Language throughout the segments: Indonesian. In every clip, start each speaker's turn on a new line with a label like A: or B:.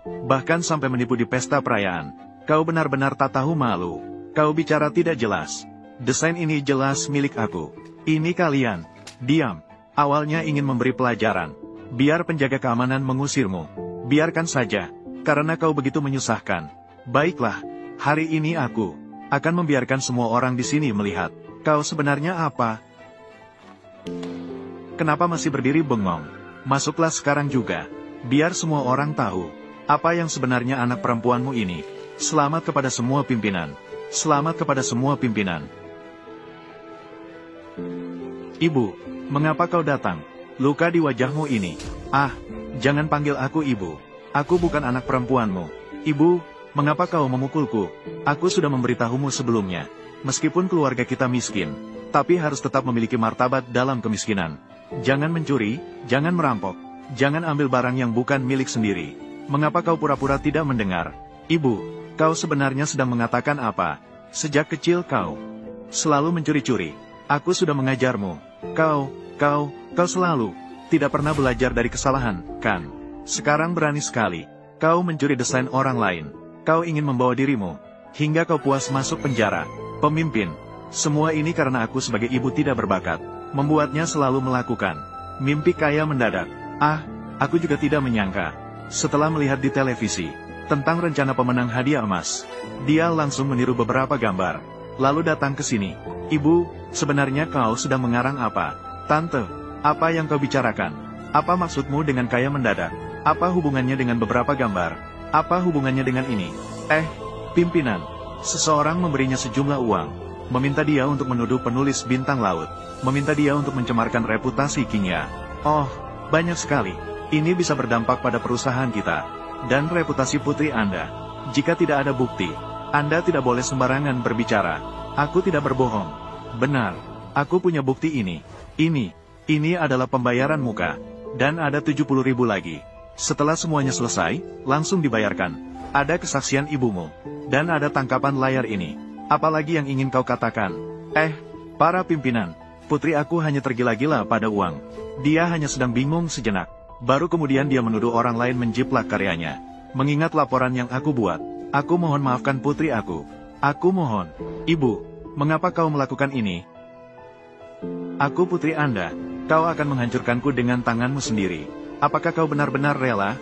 A: Bahkan sampai menipu di pesta perayaan. Kau benar-benar tak tahu malu. Kau bicara tidak jelas. Desain ini jelas milik aku. Ini kalian. Diam. Awalnya ingin memberi pelajaran. Biar penjaga keamanan mengusirmu. Biarkan saja. Karena kau begitu menyusahkan. Baiklah. Hari ini aku akan membiarkan semua orang di sini melihat. Kau sebenarnya apa? Kenapa masih berdiri bengong? Masuklah sekarang juga. Biar semua orang tahu. Apa yang sebenarnya anak perempuanmu ini. Selamat kepada semua pimpinan. Selamat kepada semua pimpinan. Ibu, mengapa kau datang? Luka di wajahmu ini. Ah, jangan panggil aku ibu. Aku bukan anak perempuanmu. Ibu, mengapa kau memukulku? Aku sudah memberitahumu sebelumnya. Meskipun keluarga kita miskin, tapi harus tetap memiliki martabat dalam kemiskinan. Jangan mencuri, jangan merampok, jangan ambil barang yang bukan milik sendiri. Mengapa kau pura-pura tidak mendengar? Ibu, kau sebenarnya sedang mengatakan apa? Sejak kecil kau selalu mencuri-curi. Aku sudah mengajarmu. Kau selalu tidak pernah belajar dari kesalahan, kan? Sekarang berani sekali. Kau mencuri desain orang lain. Kau ingin membawa dirimu hingga kau puas masuk penjara. Pemimpin, semua ini karena aku sebagai ibu tidak berbakat, membuatnya selalu melakukan mimpi kaya mendadak. Ah, aku juga tidak menyangka. Setelah melihat di televisi tentang rencana pemenang hadiah emas, dia langsung meniru beberapa gambar, lalu datang ke sini. Ibu, sebenarnya kau sedang mengarang apa? Tante, apa yang kau bicarakan? Apa maksudmu dengan kaya mendadak? Apa hubungannya dengan beberapa gambar? Apa hubungannya dengan ini? Pimpinan. Seseorang memberinya sejumlah uang, meminta dia untuk menuduh penulis bintang laut, meminta dia untuk mencemarkan reputasi Kingya. Oh, banyak sekali. Ini bisa berdampak pada perusahaan kita, dan reputasi putri Anda. Jika tidak ada bukti, Anda tidak boleh sembarangan berbicara. Aku tidak berbohong. Benar, aku punya bukti ini. Ini adalah pembayaran muka, dan ada 70.000 lagi. Setelah semuanya selesai, langsung dibayarkan. Ada kesaksian ibumu, dan ada tangkapan layar ini. Apalagi yang ingin kau katakan? Para pimpinan, putri aku hanya tergila-gila pada uang. Dia hanya sedang bingung sejenak. Baru kemudian dia menuduh orang lain menjiplak karyanya. Mengingat laporan yang aku buat, aku mohon maafkan putri aku. Aku mohon. Ibu, mengapa kau melakukan ini? Aku putri Anda. Kau akan menghancurkanku dengan tanganmu sendiri. Apakah kau benar-benar rela?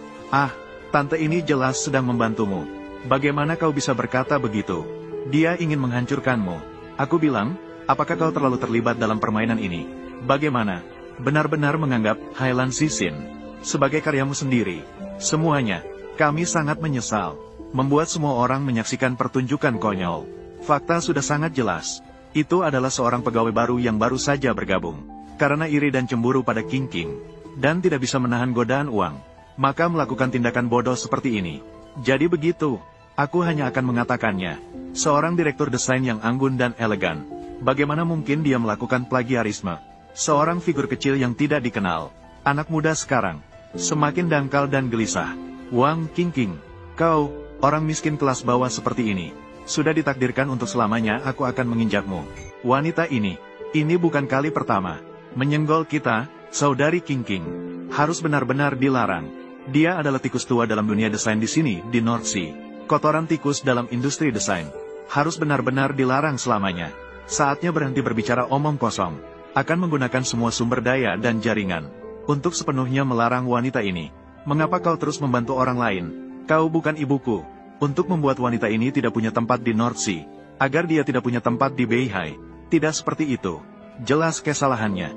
A: Tante ini jelas sedang membantumu. Bagaimana kau bisa berkata begitu? Dia ingin menghancurkanmu. Aku bilang, apakah kau terlalu terlibat dalam permainan ini? Bagaimana? Benar-benar menganggap Highland Sisin sebagai karyamu sendiri. Semuanya, kami sangat menyesal. Membuat semua orang menyaksikan pertunjukan konyol. Fakta sudah sangat jelas. Itu adalah seorang pegawai baru yang baru saja bergabung. Karena iri dan cemburu pada King, dan tidak bisa menahan godaan uang, maka melakukan tindakan bodoh seperti ini. Jadi begitu, aku hanya akan mengatakannya. Seorang direktur desain yang anggun dan elegan. Bagaimana mungkin dia melakukan plagiarisme? Seorang figur kecil yang tidak dikenal. Anak muda sekarang, semakin dangkal dan gelisah. Wang King, kau, orang miskin kelas bawah seperti ini. Sudah ditakdirkan untuk selamanya aku akan menginjakmu. Wanita ini bukan kali pertama menyenggol kita, saudari King. Harus benar-benar dilarang. Dia adalah tikus tua dalam dunia desain di sini, di North Sea. Kotoran tikus dalam industri desain. Harus benar-benar dilarang selamanya. Saatnya berhenti berbicara omong kosong. Akan menggunakan semua sumber daya dan jaringan untuk sepenuhnya melarang wanita ini. Mengapa kau terus membantu orang lain? Kau bukan ibuku. Untuk membuat wanita ini tidak punya tempat di North Sea, agar dia tidak punya tempat di Beihai. Tidak seperti itu. Jelas kesalahannya.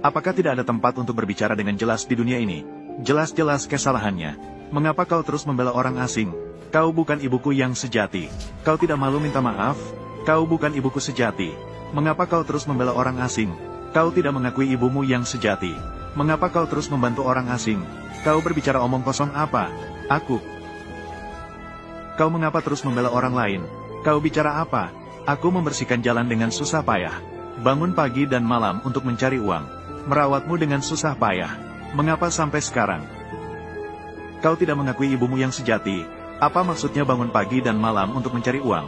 A: Apakah tidak ada tempat untuk berbicara dengan jelas di dunia ini? Jelas-jelas kesalahannya. Mengapa kau terus membela orang asing? Kau bukan ibuku yang sejati. Kau tidak malu minta maaf? Kau bukan ibuku sejati. Mengapa kau terus membela orang asing? Kau tidak mengakui ibumu yang sejati. Mengapa kau terus membantu orang asing? Kau berbicara omong kosong apa? Aku. Kau mengapa terus membela orang lain? Kau bicara apa? Aku membersihkan jalan dengan susah payah. Bangun pagi dan malam untuk mencari uang. Merawatmu dengan susah payah. Mengapa sampai sekarang kau tidak mengakui ibumu yang sejati? Apa maksudnya bangun pagi dan malam untuk mencari uang?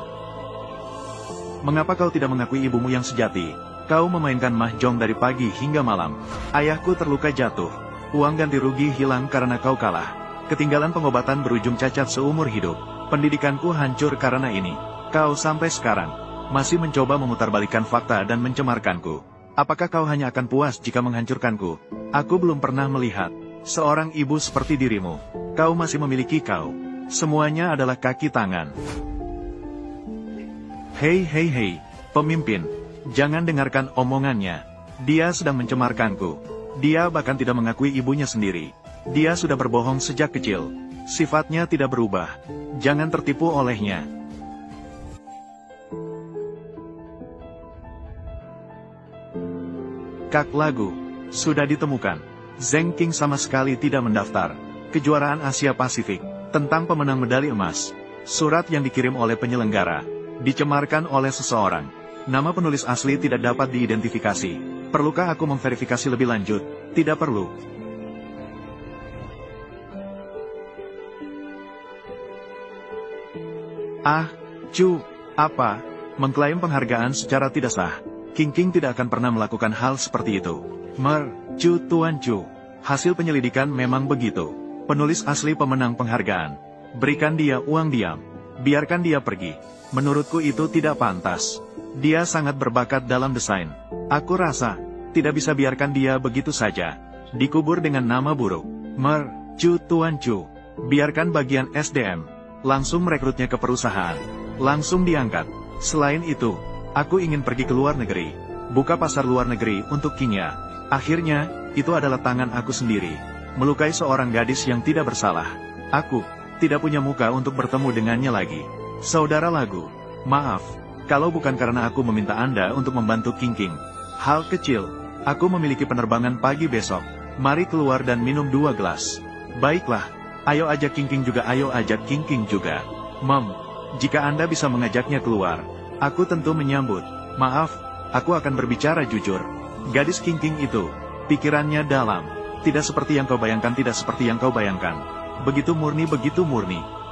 A: Mengapa kau tidak mengakui ibumu yang sejati? Kau memainkan mahjong dari pagi hingga malam. Ayahku terluka jatuh. Uang ganti rugi hilang karena kau kalah. Ketinggalan pengobatan berujung cacat seumur hidup. Pendidikanku hancur karena ini. Kau sampai sekarang masih mencoba memutarbalikkan fakta dan mencemarkanku. Apakah kau hanya akan puas jika menghancurkanku? Aku belum pernah melihat seorang ibu seperti dirimu. Kau masih memiliki kau. Semuanya adalah kaki tangan. Hei, pemimpin. Jangan dengarkan omongannya. Dia sedang mencemarkanku. Dia bahkan tidak mengakui ibunya sendiri. Dia sudah berbohong sejak kecil. Sifatnya tidak berubah. Jangan tertipu olehnya. Kak lagu sudah ditemukan. Zheng King sama sekali tidak mendaftar. Kejuaraan Asia Pasifik tentang pemenang medali emas. Surat yang dikirim oleh penyelenggara dicemarkan oleh seseorang. Nama penulis asli tidak dapat diidentifikasi. Perlukah aku memverifikasi lebih lanjut? Tidak perlu. Apa? Mengklaim penghargaan secara tidak sah. King tidak akan pernah melakukan hal seperti itu. Tuan Chu. Hasil penyelidikan memang begitu. Penulis asli pemenang penghargaan. Berikan dia uang diam. Biarkan dia pergi. Menurutku itu tidak pantas. Dia sangat berbakat dalam desain. Aku rasa tidak bisa biarkan dia begitu saja dikubur dengan nama buruk. Tuan Chu. Biarkan bagian SDM langsung merekrutnya ke perusahaan. Langsung diangkat. Selain itu, aku ingin pergi ke luar negeri. Buka pasar luar negeri untuk Kingya. Akhirnya, itu adalah tangan aku sendiri. Melukai seorang gadis yang tidak bersalah. Aku tidak punya muka untuk bertemu dengannya lagi. Saudara lagu, maaf, kalau bukan karena aku meminta Anda untuk membantu King. Hal kecil, aku memiliki penerbangan pagi besok. Mari keluar dan minum 2 gelas. Baiklah, ayo ajak King juga, ayo ajak King juga. Jika Anda bisa mengajaknya keluar, aku tentu menyambut. Maaf, aku akan berbicara jujur. Gadis King itu, pikirannya dalam. Tidak seperti yang kau bayangkan, tidak seperti yang kau bayangkan. Begitu murni.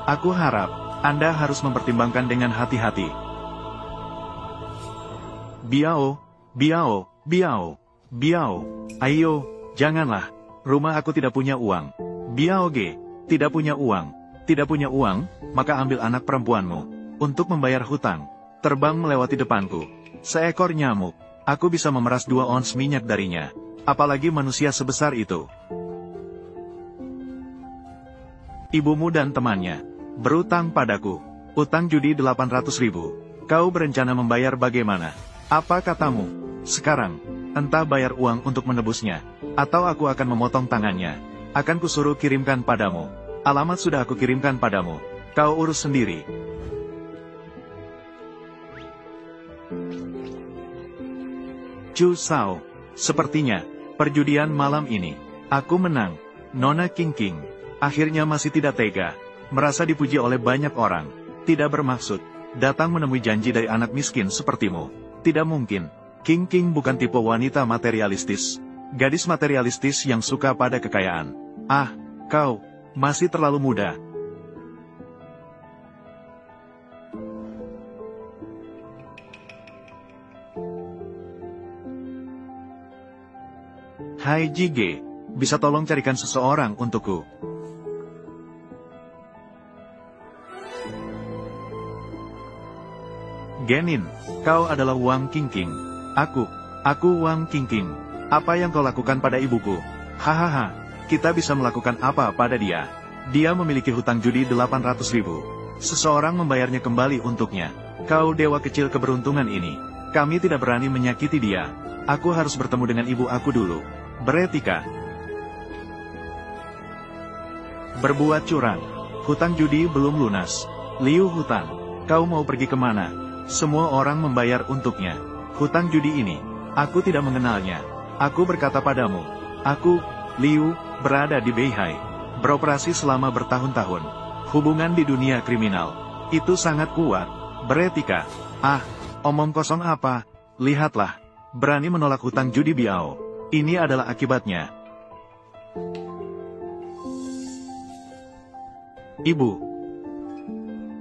A: Aku harap Anda harus mempertimbangkan dengan hati-hati. Biao. Ayo, janganlah. Rumah aku tidak punya uang. Biao Ge, tidak punya uang. Tidak punya uang, maka ambil anak perempuanmu. Untuk membayar hutang, terbang melewati depanku. Seekor nyamuk, aku bisa memeras 2 ons minyak darinya. Apalagi manusia sebesar itu. Ibumu dan temannya berutang padaku. Utang judi 800.000. Kau berencana membayar bagaimana? Apa katamu? Sekarang, entah bayar uang untuk menebusnya, atau aku akan memotong tangannya. Akan kusuruh kirimkan padamu. Alamat sudah aku kirimkan padamu. Kau urus sendiri. Chu Sao, sepertinya perjudian malam ini aku menang. Nona King akhirnya masih tidak tega, merasa dipuji oleh banyak orang. Tidak bermaksud datang menemui janji dari anak miskin sepertimu. Tidak mungkin. King bukan tipe wanita materialistis. Gadis materialistis yang suka pada kekayaan. Kau masih terlalu muda. Hai Jige, bisa tolong carikan seseorang untukku? Genin, kau adalah Wang King. Aku Wang King. Apa yang kau lakukan pada ibuku? Hahaha, kita bisa melakukan apa pada dia? Dia memiliki hutang judi 800.000. Seseorang membayarnya kembali untuknya. Kau dewa kecil keberuntungan ini. Kami tidak berani menyakiti dia. Aku harus bertemu dengan ibu aku dulu. Beretika. Berbuat curang. Hutang judi belum lunas. Liu hutang. Kau mau pergi kemana? Semua orang membayar untuknya. Hutang judi ini, aku tidak mengenalnya. Aku berkata padamu, aku, Liu, berada di Beihai. Beroperasi selama bertahun-tahun. Hubungan di dunia kriminal. Itu sangat kuat. Beretika. Omong kosong apa? Lihatlah. Berani menolak hutang judi Biao. Ini adalah akibatnya. Ibu.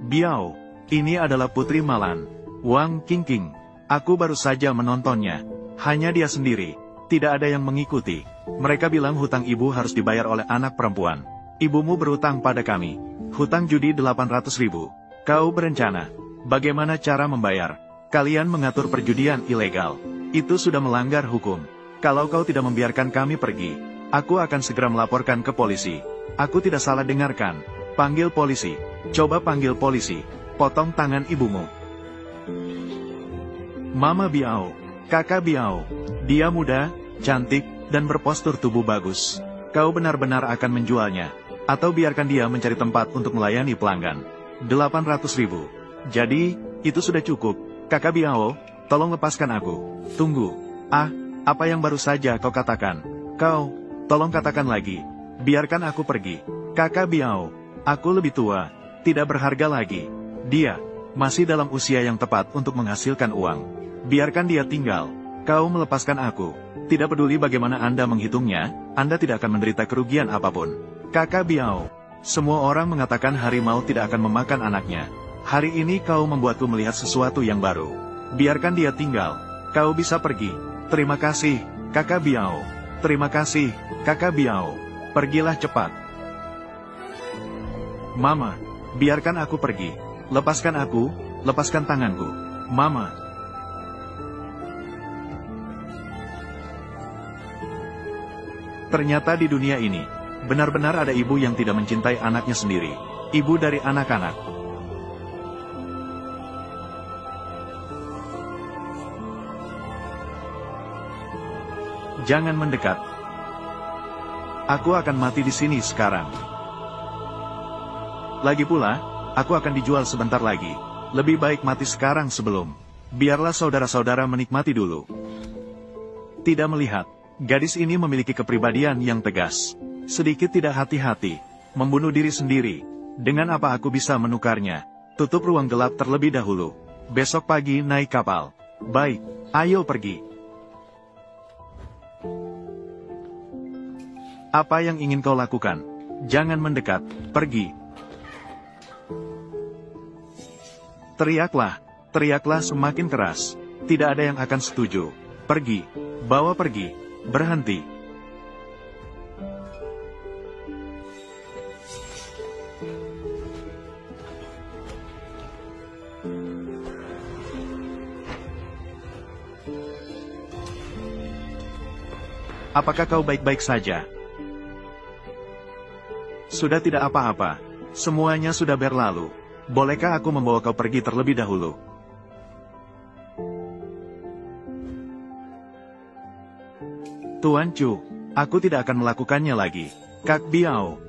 A: Biao, ini adalah Putri Malan. Wang Qingqing, aku baru saja menontonnya. Hanya dia sendiri, tidak ada yang mengikuti. Mereka bilang hutang ibu harus dibayar oleh anak perempuan. Ibumu berhutang pada kami. Hutang judi 800.000. Kau berencana. Bagaimana cara membayar? Kalian mengatur perjudian ilegal. Itu sudah melanggar hukum. Kalau kau tidak membiarkan kami pergi, aku akan segera melaporkan ke polisi. Aku tidak salah dengarkan. Panggil polisi. Coba panggil polisi. Potong tangan ibumu. Mama Biao, kakak Biao. Dia muda, cantik, dan berpostur tubuh bagus. Kau benar-benar akan menjualnya. Atau biarkan dia mencari tempat untuk melayani pelanggan. 800.000. Jadi, itu sudah cukup. Kakak Biao, tolong lepaskan aku. Tunggu. Apa yang baru saja kau katakan? Kau, tolong katakan lagi. Biarkan aku pergi. Kakak Biao, aku lebih tua. Tidak berharga lagi. Dia masih dalam usia yang tepat untuk menghasilkan uang. Biarkan dia tinggal. Kau melepaskan aku. Tidak peduli bagaimana Anda menghitungnya, Anda tidak akan menderita kerugian apapun. Kakak Biao, semua orang mengatakan harimau tidak akan memakan anaknya. Hari ini kau membuatku melihat sesuatu yang baru. Biarkan dia tinggal. Kau bisa pergi. Terima kasih, kakak Biao. Terima kasih, kakak Biao. Pergilah cepat. Mama, biarkan aku pergi. Lepaskan aku, lepaskan tanganku. Mama. Ternyata di dunia ini, benar-benar ada ibu yang tidak mencintai anaknya sendiri. Ibu dari anak-anak. Jangan mendekat. Aku akan mati di sini sekarang. Lagi pula, aku akan dijual sebentar lagi. Lebih baik mati sekarang sebelum. Biarlah saudara-saudara menikmati dulu. Tidak melihat, gadis ini memiliki kepribadian yang tegas. Sedikit tidak hati-hati, membunuh diri sendiri. Dengan apa aku bisa menukarnya? Tutup ruang gelap terlebih dahulu. Besok pagi naik kapal. Baik, ayo pergi. Apa yang ingin kau lakukan? Jangan mendekat, pergi. Teriaklah, teriaklah semakin keras. Tidak ada yang akan setuju. Pergi, bawa pergi, berhenti. Apakah kau baik-baik saja? Sudah tidak apa-apa. Semuanya sudah berlalu. Bolehkah aku membawa kau pergi terlebih dahulu? Tuan Chu, aku tidak akan melakukannya lagi. Kak Biao.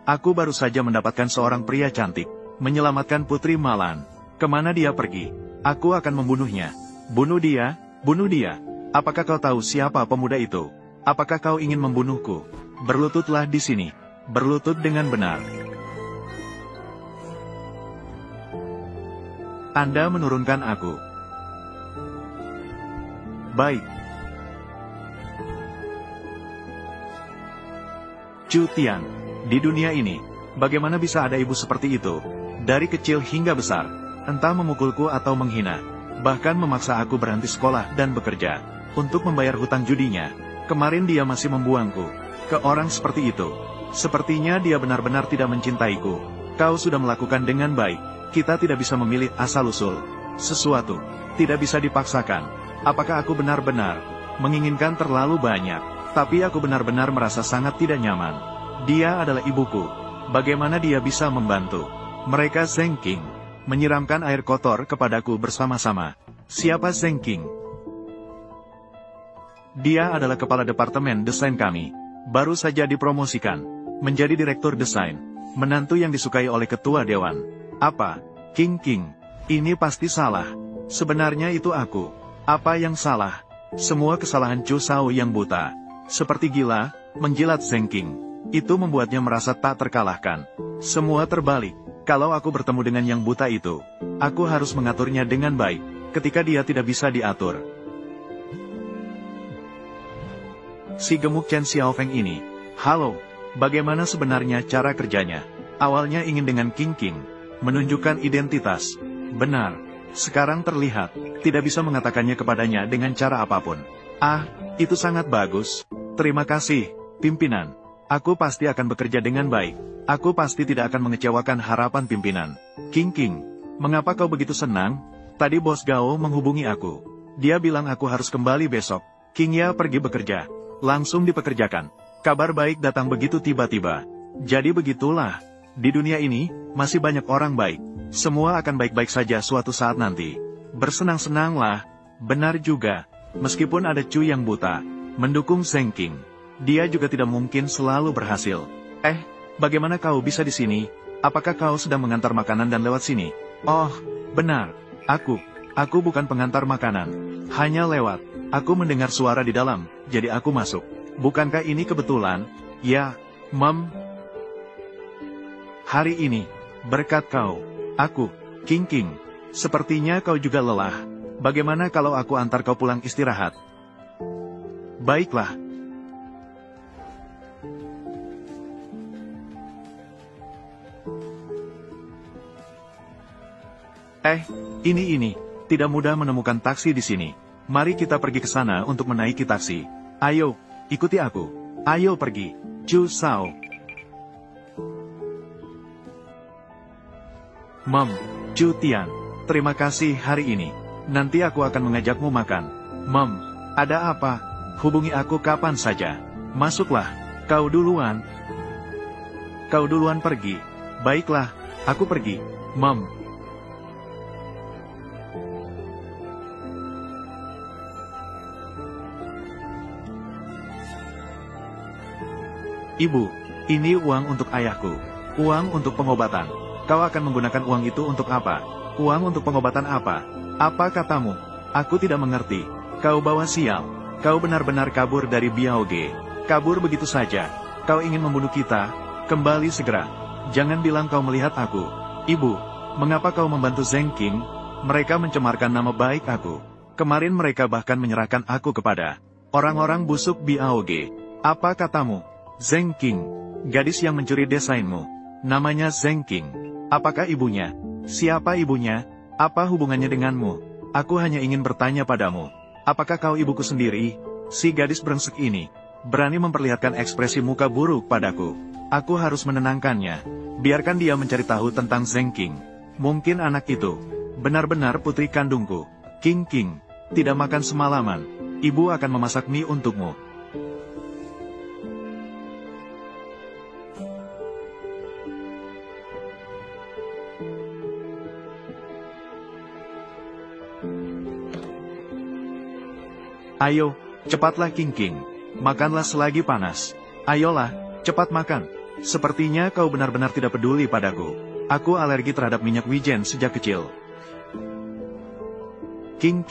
A: Aku baru saja mendapatkan seorang pria cantik, menyelamatkan Putri Malan. Kemana dia pergi? Aku akan membunuhnya. Bunuh dia, bunuh dia. Apakah kau tahu siapa pemuda itu? Apakah kau ingin membunuhku? Berlututlah di sini. Berlutut dengan benar. Anda menurunkan aku. Baik. Chu Tian, di dunia ini, bagaimana bisa ada ibu seperti itu? Dari kecil hingga besar, entah memukulku atau menghina, bahkan memaksa aku berhenti sekolah dan bekerja, untuk membayar hutang judinya. Kemarin dia masih membuangku ke orang seperti itu. Sepertinya dia benar-benar tidak mencintaiku. Kau sudah melakukan dengan baik. Kita tidak bisa memilih asal-usul sesuatu. Tidak bisa dipaksakan. Apakah aku benar-benar menginginkan terlalu banyak? Tapi aku benar-benar merasa sangat tidak nyaman. Dia adalah ibuku. Bagaimana dia bisa membantu? Mereka Zheng Qing menyiramkan air kotor kepadaku bersama-sama. Siapa Zheng Qing? Dia adalah kepala departemen desain kami. Baru saja dipromosikan menjadi direktur desain, menantu yang disukai oleh ketua dewan. Apa? Qing? Ini pasti salah. Sebenarnya itu aku. Apa yang salah? Semua kesalahan Chu Shao yang buta, seperti gila, menjilat Zheng Qing. Itu membuatnya merasa tak terkalahkan. Semua terbalik. Kalau aku bertemu dengan yang buta itu, aku harus mengaturnya dengan baik, ketika dia tidak bisa diatur. Si gemuk Chen Xiaofeng ini. Halo. Bagaimana sebenarnya cara kerjanya? Awalnya ingin dengan Qing, menunjukkan identitas. Benar, Sekarang terlihat, tidak bisa mengatakannya kepadanya dengan cara apapun. Ah, itu sangat bagus. Terima kasih, pimpinan. Aku pasti akan bekerja dengan baik. Aku pasti tidak akan mengecewakan harapan pimpinan. King, mengapa kau begitu senang? Tadi bos Gao menghubungi aku. Dia bilang aku harus kembali besok. King Ya pergi bekerja. Langsung dipekerjakan. Kabar baik datang begitu tiba-tiba. Jadi begitulah. Di dunia ini, masih banyak orang baik. Semua akan baik-baik saja suatu saat nanti. Bersenang-senanglah. Benar juga. Meskipun ada Chu yang buta, mendukung Zheng King, dia juga tidak mungkin selalu berhasil. Bagaimana kau bisa di sini? Apakah kau sedang mengantar makanan dan lewat sini? Oh, benar. Aku bukan pengantar makanan. Hanya lewat. Aku mendengar suara di dalam, jadi aku masuk. Bukankah ini kebetulan? Ya, Mom. Hari ini, berkat kau, aku, King, sepertinya kau juga lelah. Bagaimana kalau aku antar kau pulang istirahat? Baiklah. Ini. Tidak mudah menemukan taksi di sini. Mari kita pergi ke sana untuk menaiki taksi. Ayo, ikuti aku. Ayo pergi. Chu Sao. Mom, Chu Tian, terima kasih hari ini. Nanti aku akan mengajakmu makan. Mom, ada apa? Hubungi aku kapan saja. Masuklah. Kau duluan. Kau duluan pergi. Baiklah, aku pergi. Mom. Ibu, ini uang untuk ayahku. Uang untuk pengobatan. Kau akan menggunakan uang itu untuk apa? Uang untuk pengobatan apa? Apa katamu? Aku tidak mengerti. Kau bawa sial. Kau benar-benar kabur dari Biaoge. Kabur begitu saja. Kau ingin membunuh kita? Kembali segera. Jangan bilang kau melihat aku. Ibu, mengapa kau membantu Zheng King? Mereka mencemarkan nama baik aku. Kemarin mereka bahkan menyerahkan aku kepada orang-orang busuk Biaoge. Apa katamu? Zheng King, gadis yang mencuri desainmu. Namanya Zheng King. Apakah ibunya? Siapa ibunya? Apa hubungannya denganmu? Aku hanya ingin bertanya padamu. Apakah kau ibuku sendiri? Si gadis brengsek ini berani memperlihatkan ekspresi muka buruk padaku. Aku harus menenangkannya. Biarkan dia mencari tahu tentang Zheng King. Mungkin anak itu benar-benar putri kandungku. King, tidak makan semalaman. Ibu akan memasak mie untukmu. Ayo, cepatlah King. Makanlah selagi panas. Ayolah, cepat makan. Sepertinya kau benar-benar tidak peduli padaku. Aku alergi terhadap minyak wijen sejak kecil. King.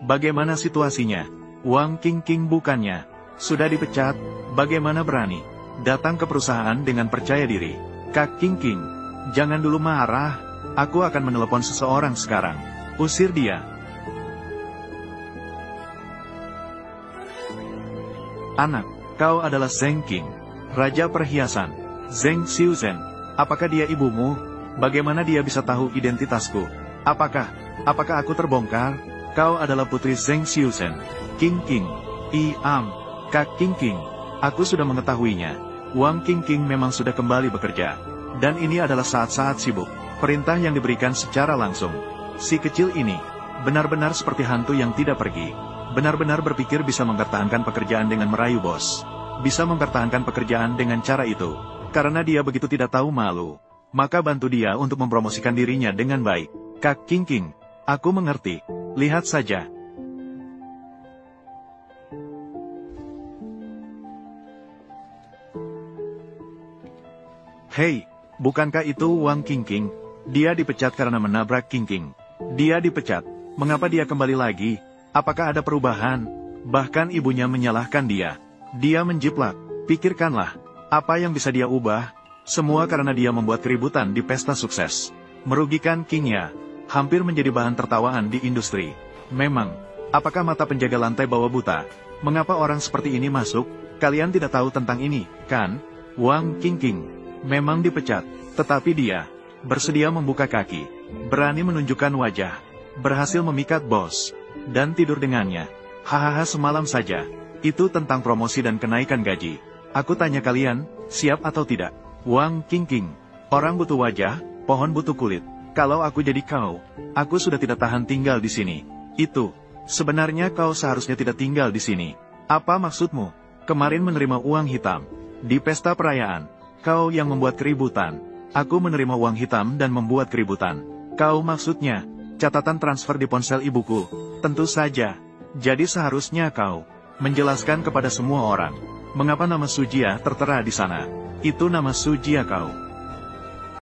A: Bagaimana situasinya? Wang King bukannya sudah dipecat? Bagaimana berani datang ke perusahaan dengan percaya diri? Kak King, jangan dulu marah. Aku akan menelepon seseorang sekarang. Usir dia. Anak, kau adalah Zheng King, Raja Perhiasan. Zheng Xiuzhen. Apakah dia ibumu? Bagaimana dia bisa tahu identitasku? Apakah aku terbongkar? Kau adalah putri Zheng Xiuzhen. King. Kak King. Aku sudah mengetahuinya. Wang King memang sudah kembali bekerja. Dan ini adalah saat-saat sibuk. Perintah yang diberikan secara langsung. Si kecil ini benar-benar seperti hantu yang tidak pergi. Benar-benar berpikir bisa mempertahankan pekerjaan dengan merayu bos. Bisa mempertahankan pekerjaan dengan cara itu. Karena dia begitu tidak tahu malu. Maka bantu dia untuk mempromosikan dirinya dengan baik. Kak King, aku mengerti. Lihat saja. Hei, bukankah itu Wang King? Dia dipecat karena menabrak King. Dia dipecat. Mengapa dia kembali lagi? Apakah ada perubahan? Bahkan ibunya menyalahkan dia. Dia menjiplak. Pikirkanlah. Apa yang bisa dia ubah? Semua karena dia membuat keributan di pesta sukses. Merugikan Kingya, hampir menjadi bahan tertawaan di industri. Memang, apakah mata penjaga lantai bawah buta? Mengapa orang seperti ini masuk? Kalian tidak tahu tentang ini, kan? Wang Qingqing memang dipecat, tetapi dia bersedia membuka kaki, berani menunjukkan wajah, berhasil memikat bos, dan tidur dengannya. Hahaha, semalam saja. Itu tentang promosi dan kenaikan gaji. Aku tanya kalian, siap atau tidak? Wang Qingqing, orang butuh wajah, pohon butuh kulit. Kalau aku jadi kau, aku sudah tidak tahan tinggal di sini. Itu, sebenarnya kau seharusnya tidak tinggal di sini. Apa maksudmu? Kemarin menerima uang hitam. Di pesta perayaan, kau yang membuat keributan. Aku menerima uang hitam dan membuat keributan. Kau maksudnya, catatan transfer di ponsel ibuku. Tentu saja. Jadi seharusnya kau menjelaskan kepada semua orang, mengapa nama Sujia tertera di sana. Itu nama Sujia kau.